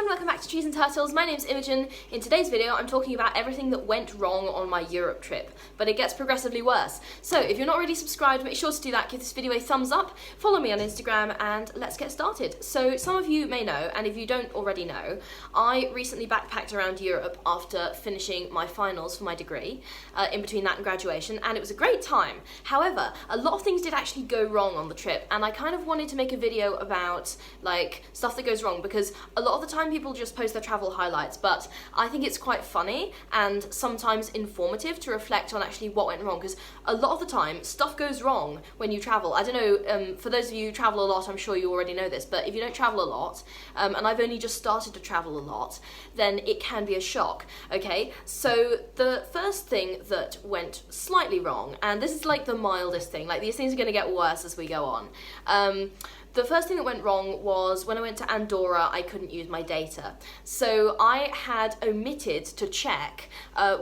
everyone, welcome back to Cheese and Turtles. My name's Imogen. In today's video I'm talking about everything that went wrong on my Europe trip, but it gets progressively worse. So if you're not already subscribed, make sure to do that, give this video a thumbs up, follow me on Instagram, and let's get started. So some of you may know, and if you don't already know, I recently backpacked around Europe after finishing my finals for my degree, in between that and graduation, and it was a great time. However, a lot of things did actually go wrong on the trip, and I kind of wanted to make a video about like stuff that goes wrong, because a lot of the time people just post their travel highlights, but I think it's quite funny and sometimes informative to reflect on actually what went wrong, because a lot of the time stuff goes wrong when you travel. I don't know, for those of you who travel a lot, I'm sure you already know this, but if you don't travel a lot, and I've only just started to travel a lot, then it can be a shock, okay? So the first thing that went slightly wrong, and this is like the mildest thing, like these things are going to get worse as we go on. The first thing that went wrong was when I went to Andorra, I couldn't use my data. So I had omitted to check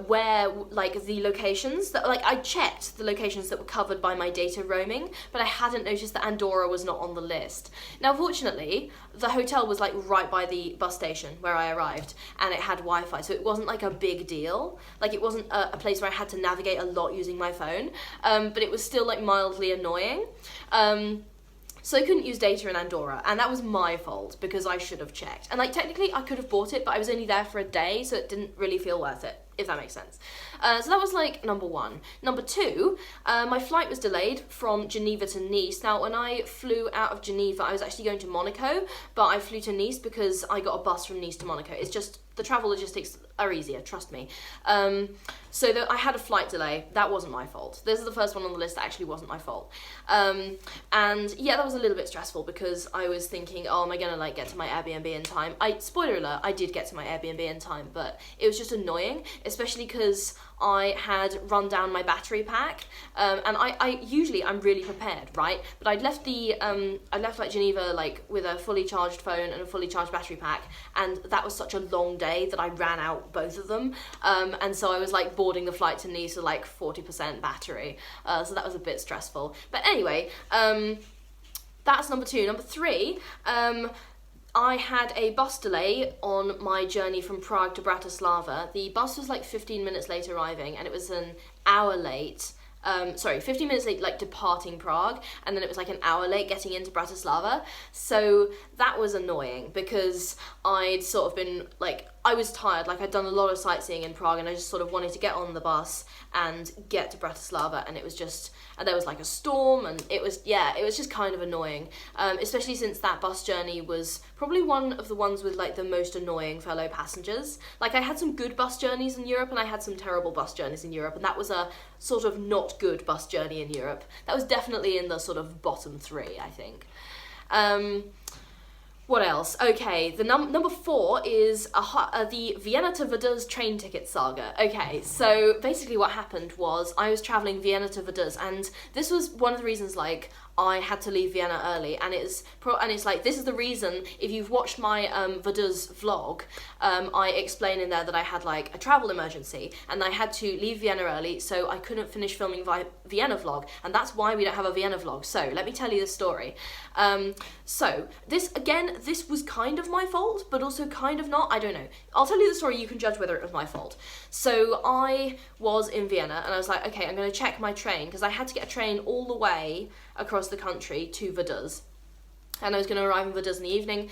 where, like, the locations that, like, I checked the locations that were covered by my data roaming, but I hadn't noticed that Andorra was not on the list. Now, fortunately, the hotel was, like, right by the bus station where I arrived, and it had Wi-Fi, so it wasn't, like, a big deal. Like, it wasn't a place where I had to navigate a lot using my phone, but it was still, like, mildly annoying. So I couldn't use data in Andorra, and that was my fault because I should have checked. And like technically I could have bought it, but I was only there for a day, so it didn't really feel worth it, if that makes sense. So that was like number one. Number two, my flight was delayed from Geneva to Nice. Now when I flew out of Geneva, I was actually going to Monaco, but I flew to Nice because I got a bus from Nice to Monaco. It's just, the travel logistics are easier, trust me. So I had a flight delay. That wasn't my fault. This is the first one on the list that actually wasn't my fault. And yeah, that was a little bit stressful because I was thinking, oh, am I gonna like get to my Airbnb in time? Spoiler alert, I did get to my Airbnb in time, but it was just annoying, especially because I had run down my battery pack, and I usually I'm really prepared, right? But I'd left like Geneva like with a fully charged phone and a fully charged battery pack, and that was such a long day that I ran out both of them, and so I was like boarding the flight to Nice with like 40% battery, so that was a bit stressful. But anyway, that's number two. Number three, I had a bus delay on my journey from Prague to Bratislava. The bus was like 15 minutes late arriving, and it was an hour late. 15 minutes late, like departing Prague, and then it was like an hour late getting into Bratislava. So that was annoying because I'd sort of been like, I was tired, like I'd done a lot of sightseeing in Prague, and I just sort of wanted to get on the bus and get to Bratislava, and it was just, and there was like a storm, and it was just kind of annoying, especially since that bus journey was probably one of the ones with like the most annoying fellow passengers. Like I had some good bus journeys in Europe, and I had some terrible bus journeys in Europe, and that was a sort of not good bus journey in Europe. That was definitely in the sort of bottom three, I think. What else? Okay, the number four is the Vienna to Vaduz train ticket saga. Okay, so basically what happened was I was travelling Vienna to Vaduz, and this was one of the reasons like I had to leave Vienna early, and it's like, this is the reason, if you've watched my Vaduz vlog, I explain in there that I had like a travel emergency, and I had to leave Vienna early, so I couldn't finish filming Vienna vlog, and that's why we don't have a Vienna vlog. So let me tell you the story. So this was kind of my fault, but also kind of not, I don't know. I'll tell you the story, you can judge whether it was my fault. So I was in Vienna, and I was like, okay, I'm gonna check my train, because I had to get a train all the way across the country to Vaduz, and I was going to arrive in Vaduz in the evening.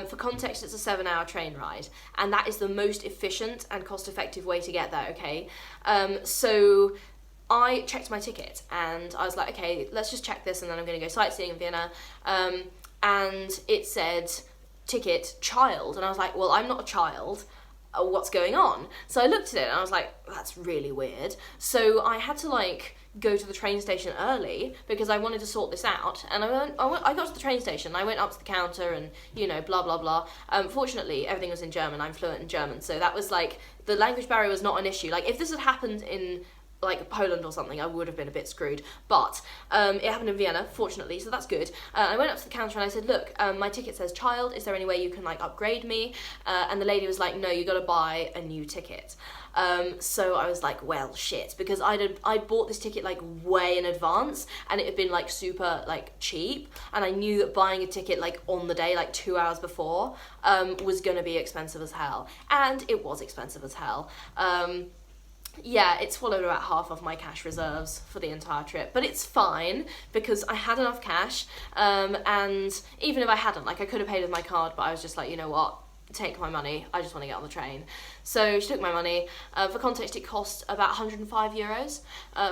For context, it's a 7-hour train ride, and that is the most efficient and cost-effective way to get there, okay? So I checked my ticket, and I was like, okay, let's just check this, and then I'm going to go sightseeing in Vienna, and it said, ticket, child, and I was like, well, I'm not a child, what's going on? So I looked at it, and I was like, that's really weird. So I had to, like, go to the train station early because I wanted to sort this out, and I got to the train station, I went up to the counter, and you know, blah blah blah. Fortunately everything was in German, I'm fluent in German, so that was like, the language barrier was not an issue. Like if this had happened in like Poland or something, I would have been a bit screwed. But it happened in Vienna, fortunately, so that's good. I went up to the counter and I said, look, my ticket says child, is there any way you can like upgrade me? And the lady was like, no, you gotta buy a new ticket. So I was like, well, shit, because I'd bought this ticket like way in advance, and it had been like super like cheap, and I knew that buying a ticket like on the day, like 2 hours before, was gonna be expensive as hell, and it was expensive as hell. Yeah, it swallowed about half of my cash reserves for the entire trip, but it's fine because I had enough cash, and even if I hadn't, like I could have paid with my card, but I was just like, you know what, take my money, I just want to get on the train. So she took my money. For context, it cost about 105 euros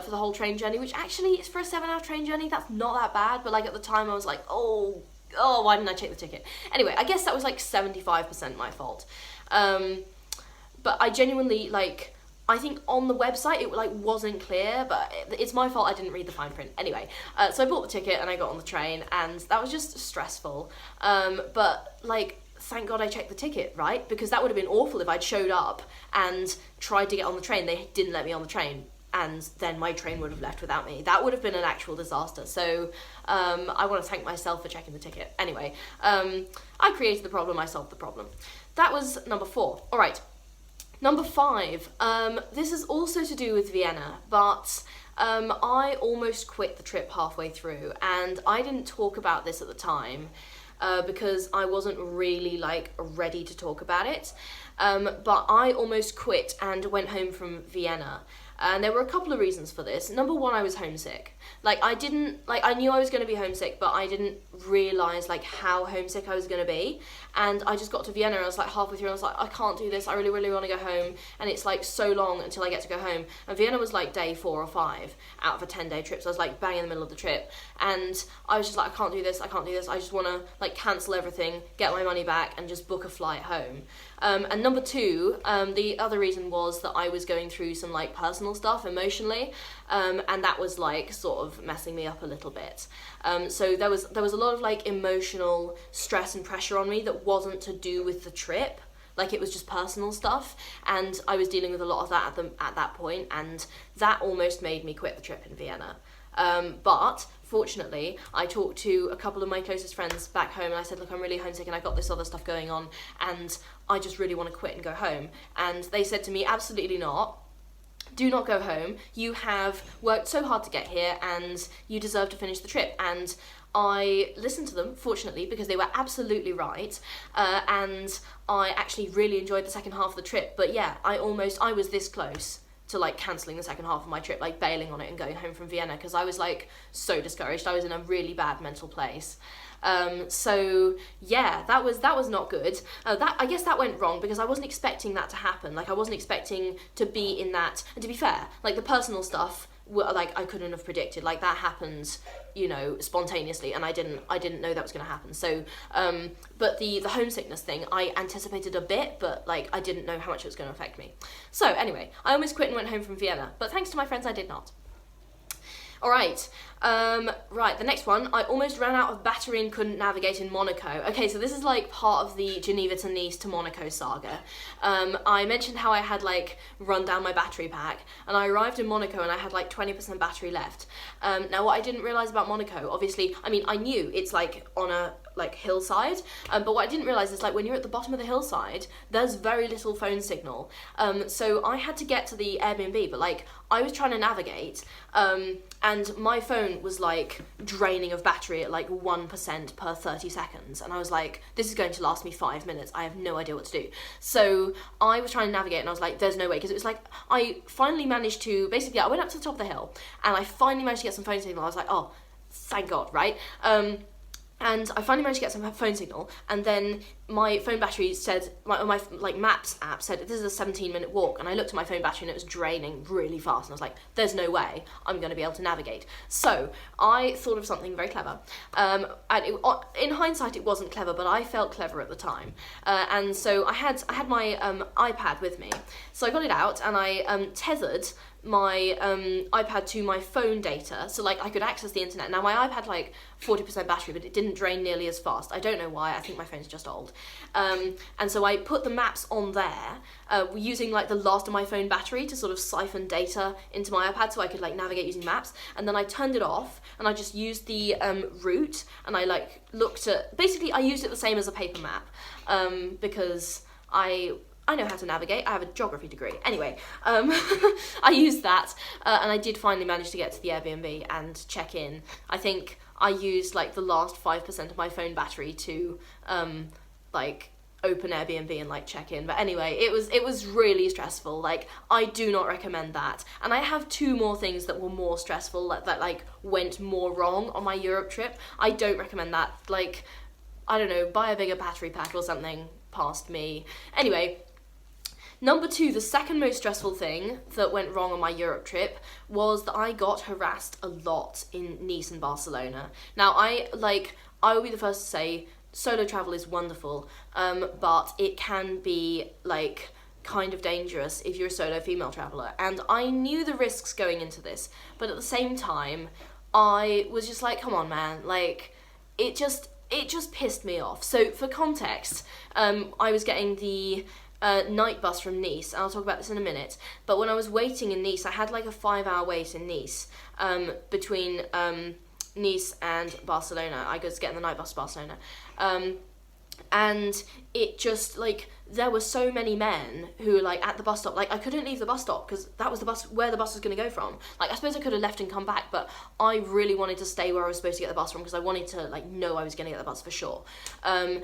for the whole train journey, which actually is for a 7-hour train journey, that's not that bad, but like at the time I was like, oh, why didn't I check the ticket? Anyway, I guess that was like 75% my fault. But I genuinely, like, I think on the website it like wasn't clear, but it's my fault I didn't read the fine print. Anyway, so I bought the ticket and I got on the train, and that was just stressful. But like, thank God I checked the ticket, right? Because that would have been awful if I'd showed up and tried to get on the train. They didn't let me on the train, and then my train would have left without me. That would have been an actual disaster. So I want to thank myself for checking the ticket. Anyway, I created the problem, I solved the problem. That was number 4. All right. Number 5, this is also to do with Vienna, but I almost quit the trip halfway through, and I didn't talk about this at the time because I wasn't really like ready to talk about it, but I almost quit and went home from Vienna. And there were a couple of reasons for this. Number 1, I was homesick. Like, I knew I was going to be homesick, but I didn't realise, like, how homesick I was going to be. And I just got to Vienna, and I was, like, halfway through, and I was like, I can't do this, I really, really want to go home. And it's, like, so long until I get to go home. And Vienna was, like, day 4 or 5 out of a 10-day trip, so I was, like, bang in the middle of the trip. And I was just like, I can't do this, I just want to, like, cancel everything, get my money back, and just book a flight home. And number 2, the other reason was that I was going through some, like, personal stuff emotionally, and that was like sort of messing me up a little bit. So there was a lot of like emotional stress and pressure on me that wasn't to do with the trip. Like, it was just personal stuff, and I was dealing with a lot of that at that point, and that almost made me quit the trip in Vienna. But fortunately, I talked to a couple of my closest friends back home, and I said, look, I'm really homesick and I got this other stuff going on, and I just really want to quit and go home. And they said to me, absolutely not. Do not go home. You have worked so hard to get here, and you deserve to finish the trip. And I listened to them, fortunately, because they were absolutely right, and I actually really enjoyed the second half of the trip. But yeah, I was this close to like cancelling the second half of my trip, like bailing on it and going home from Vienna, because I was like so discouraged. I was in a really bad mental place. So yeah, that was not good. I guess that went wrong because I wasn't expecting that to happen. Like, I wasn't expecting to be in that. And to be fair, like, the personal stuff, like, I couldn't have predicted. Like, that happened, you know, spontaneously, and I didn't know that was going to happen. So, but the homesickness thing, I anticipated a bit, but like, I didn't know how much it was going to affect me. So anyway, I almost quit and went home from Vienna, but thanks to my friends, I did not. Alright, right, the next one, I almost ran out of battery and couldn't navigate in Monaco. Okay, so this is like part of the Geneva to Nice to Monaco saga. I mentioned how I had like run down my battery pack, and I arrived in Monaco and I had like 20% battery left. Now what I didn't realise about Monaco, obviously, I mean, I knew it's like on a like hillside, but what I didn't realise is like when you're at the bottom of the hillside, there's very little phone signal. So I had to get to the Airbnb, but like I was trying to navigate, and my phone was like draining of battery at like 1% per 30 seconds, and I was like, this is going to last me 5 minutes, I have no idea what to do. So I was trying to navigate, and I was like, there's no way, because it was like, I finally managed to, basically I went up to the top of the hill, and I finally managed to get some phone signal. I was like, oh, thank God, right? And I finally managed to get some phone signal, and then my phone battery said, my like Maps app said, this is a 17-minute walk, and I looked at my phone battery and it was draining really fast, and I was like, there's no way I'm going to be able to navigate. So I thought of something very clever, and in hindsight it wasn't clever, but I felt clever at the time, and so I had my iPad with me, so I got it out and I tethered my iPad to my phone data, so like I could access the internet. Now my iPad had like 40% battery, but it didn't drain nearly as fast. I don't know why, I think my phone's just old. And so I put the maps on there, using like the last of my phone battery to sort of siphon data into my iPad so I could like navigate using maps. And then I turned it off and I just used the route, and I like looked at, basically I used it the same as a paper map, because I know how to navigate. I have a geography degree. Anyway, I used that, and I did finally manage to get to the Airbnb and check in. I think I used like the last 5% of my phone battery to like open Airbnb and like check in. But anyway, it was really stressful. Like, I do not recommend that. And I have 2 more things that were more stressful that like went more wrong on my Europe trip. I don't recommend that. Like, I don't know, buy a bigger battery pack or something past me. Anyway, number 2, the second most stressful thing that went wrong on my Europe trip was that I got harassed a lot in Nice and Barcelona. Now, I will be the first to say solo travel is wonderful, but it can be like kind of dangerous if you're a solo female traveller. And I knew the risks going into this, but at the same time, I was just like, come on, man, like, it just pissed me off. So for context, I was getting the night bus from Nice, and I'll talk about this in a minute, but when I was waiting in Nice, I had like a 5-hour wait in Nice, between Nice and Barcelona. I was getting the night bus to Barcelona, and it just, like, there were so many men who were like at the bus stop. Like, I couldn't leave the bus stop because that was the bus where the bus was going to go from. Like, I suppose I could have left and come back, but I really wanted to stay where I was supposed to get the bus from because I wanted to like know I was going to get the bus for sure. And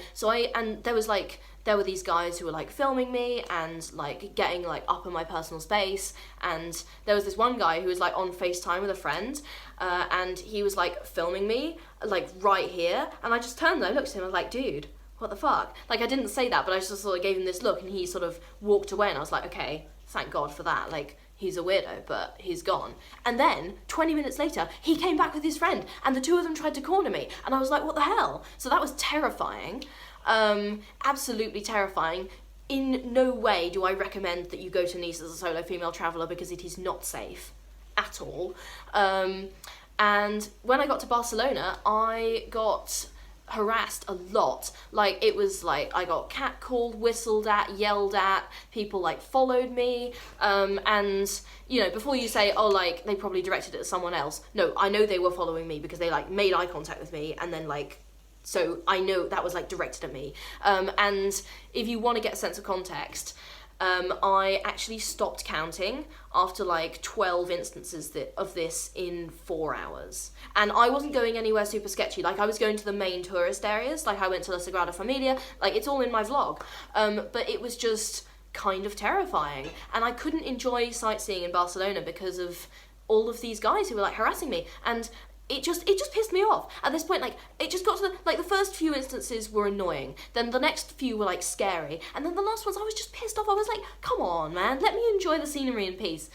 there were these guys who were like filming me and like getting like up in my personal space, and there was this one guy who was like on FaceTime with a friend, and he was like filming me like right here, and I just turned and I looked at him and I was like, dude, what the fuck? Like, I didn't say that, but I just sort of gave him this look, and he sort of walked away, and I was like, okay, thank God for that. Like, he's a weirdo, but he's gone. And then 20 minutes later, he came back with his friend, and the 2 of them tried to corner me, and I was like, what the hell? So that was terrifying. Absolutely terrifying. In no way do I recommend that you go to Nice as a solo female traveller, because it is not safe at all. And when I got to Barcelona, I got harassed a lot. Like, it was like I got catcalled, whistled at, yelled at, people like followed me, and you know, before you say, oh, like, they probably directed it at someone else, no, I know they were following me because they like made eye contact with me, and then like, so I know that was like directed at me. And if you want to get a sense of context, I actually stopped counting after like 12 instances of this in 4 hours. And I wasn't going anywhere super sketchy. Like, I was going to the main tourist areas. Like, I went to La Sagrada Familia. Like, it's all in my vlog. But it was just kind of terrifying. And I couldn't enjoy sightseeing in Barcelona because of all of these guys who were like harassing me. And it just pissed me off. At this point, like, it just got to the first few instances were annoying, then the next few were like scary, and then the last ones I was just pissed off. I was like, come on, man, let me enjoy the scenery in peace.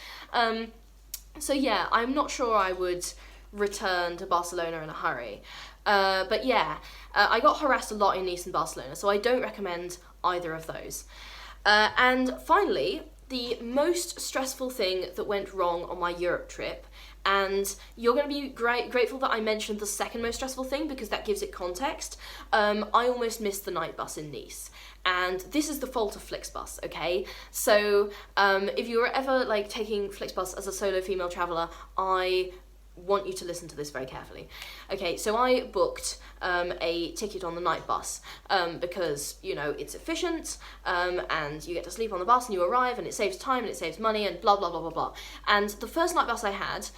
So yeah, I'm not sure I would return to Barcelona in a hurry. But yeah, I got harassed a lot in Nice and Barcelona, so I don't recommend either of those. And finally, the most stressful thing that went wrong on my Europe trip, and you're going to be grateful that I mentioned the second most stressful thing because that gives it context. I almost missed the night bus in Nice, and this is the fault of Flixbus, okay? So if you're ever like taking Flixbus as a solo female traveller, I want you to listen to this very carefully. Okay, so I booked a ticket on the night bus because, you know, it's efficient, and you get to sleep on the bus and you arrive and it saves time and it saves money and blah blah blah blah blah. And the first night bus I had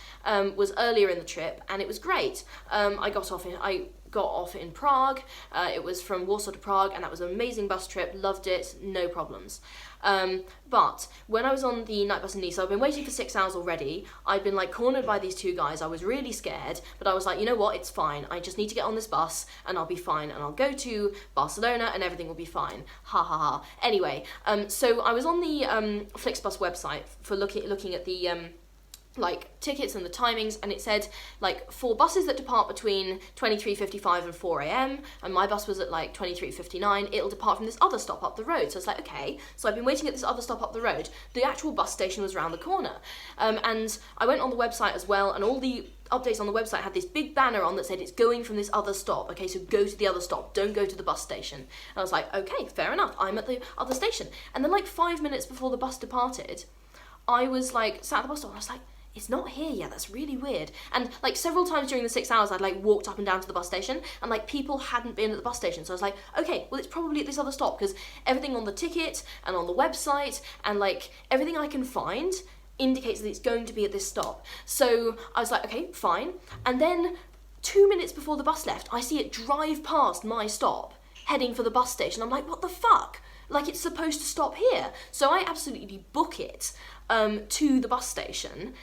was earlier in the trip, and it was great. I got off in Prague. It was from Warsaw to Prague, and that was an amazing bus trip. Loved it, no problems. But when I was on the night bus in Nice, I've been waiting for 6 hours already. I'd been like cornered by these 2 guys. I was really scared, but I was like, you know what, it's fine. I just need to get on this bus and I'll be fine, and I'll go to Barcelona and everything will be fine. Ha ha ha. Anyway, so I was on the Flixbus website for looking at the like tickets and the timings, and it said like for buses that depart between 23:55 and 4 a.m. and my bus was at like 23:59, it'll depart from this other stop up the road. So it's like, okay, so I've been waiting at this other stop up the road. The actual bus station was around the corner, and I went on the website as well, and all the updates on the website had this big banner on that said it's going from this other stop. Okay, so go to the other stop, don't go to the bus station. And I was like, okay, fair enough, I'm at the other station. And then like 5 minutes before the bus departed, I was like sat at the bus stop and I was like, it's not here yet, that's really weird. And like several times during the 6 hours I'd like walked up and down to the bus station and like people hadn't been at the bus station, so I was like, okay, well it's probably at this other stop, because everything on the ticket and on the website and like everything I can find indicates that it's going to be at this stop. So I was like, okay, fine. And then 2 minutes before the bus left, I see it drive past my stop heading for the bus station. I'm like, what the fuck? Like, it's supposed to stop here. So I absolutely book it to the bus station,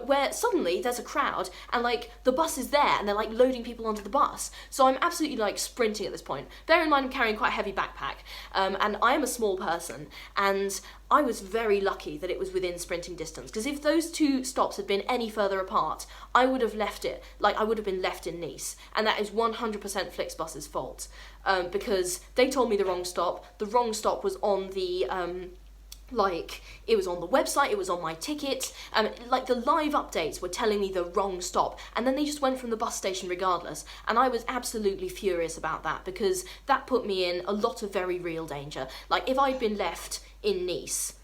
where suddenly there's a crowd and like the bus is there and they're like loading people onto the bus. So I'm absolutely like sprinting at this point. Bear in mind I'm carrying quite a heavy backpack, and I am a small person, and I was very lucky that it was within sprinting distance, because if those two stops had been any further apart, I would have left it, like I would have been left in Nice, and that is 100% Flixbus's fault, because they told me the wrong stop. The wrong stop was on the like, it was on the website, it was on my ticket, like the live updates were telling me the wrong stop, and then they just went from the bus station regardless, and I was absolutely furious about that, because that put me in a lot of very real danger. Like, if I'd been left in Nice,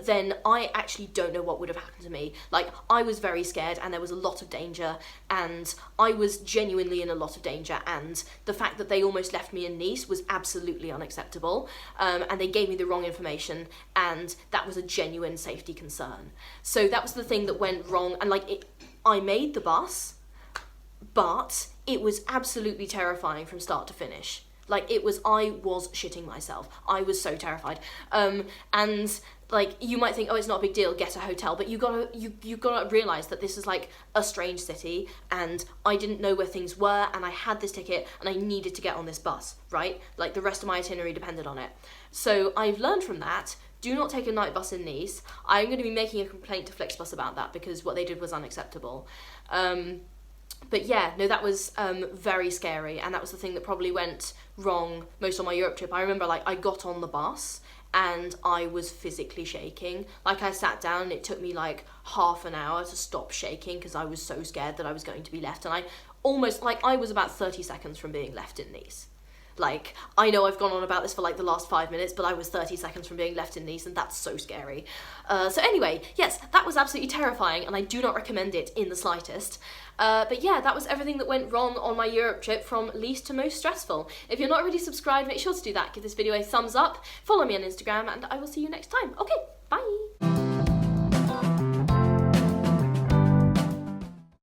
then I actually don't know what would have happened to me. Like, I was very scared and there was a lot of danger, and I was genuinely in a lot of danger, and the fact that they almost left me in Nice was absolutely unacceptable, and they gave me the wrong information, and that was a genuine safety concern. So that was the thing that went wrong, and like, I made the bus, but it was absolutely terrifying from start to finish. Like, I was shitting myself. I was so terrified. And like, you might think, oh, it's not a big deal, get a hotel, but you gotta realize that this is like a strange city, and I didn't know where things were, and I had this ticket and I needed to get on this bus, right? Like, the rest of my itinerary depended on it. So I've learned from that. Do not take a night bus in Nice. I'm going to be making a complaint to Flixbus about that, because what they did was unacceptable. But yeah, no, that was very scary, and that was the thing that probably went wrong most on my Europe trip. I remember, like, I got on the bus and I was physically shaking. Like, I sat down and it took me like half an hour to stop shaking, because I was so scared that I was going to be left, and I almost, like, I was about 30 seconds from being left in Nice. Like, I know I've gone on about this for like the last 5 minutes, but I was 30 seconds from being left in Nice, and that's so scary. So anyway, yes, that was absolutely terrifying, and I do not recommend it in the slightest. But yeah, that was everything that went wrong on my Europe trip, from least to most stressful. If you're not already subscribed, make sure to do that. Give this video a thumbs up, follow me on Instagram, and I will see you next time. Okay, bye!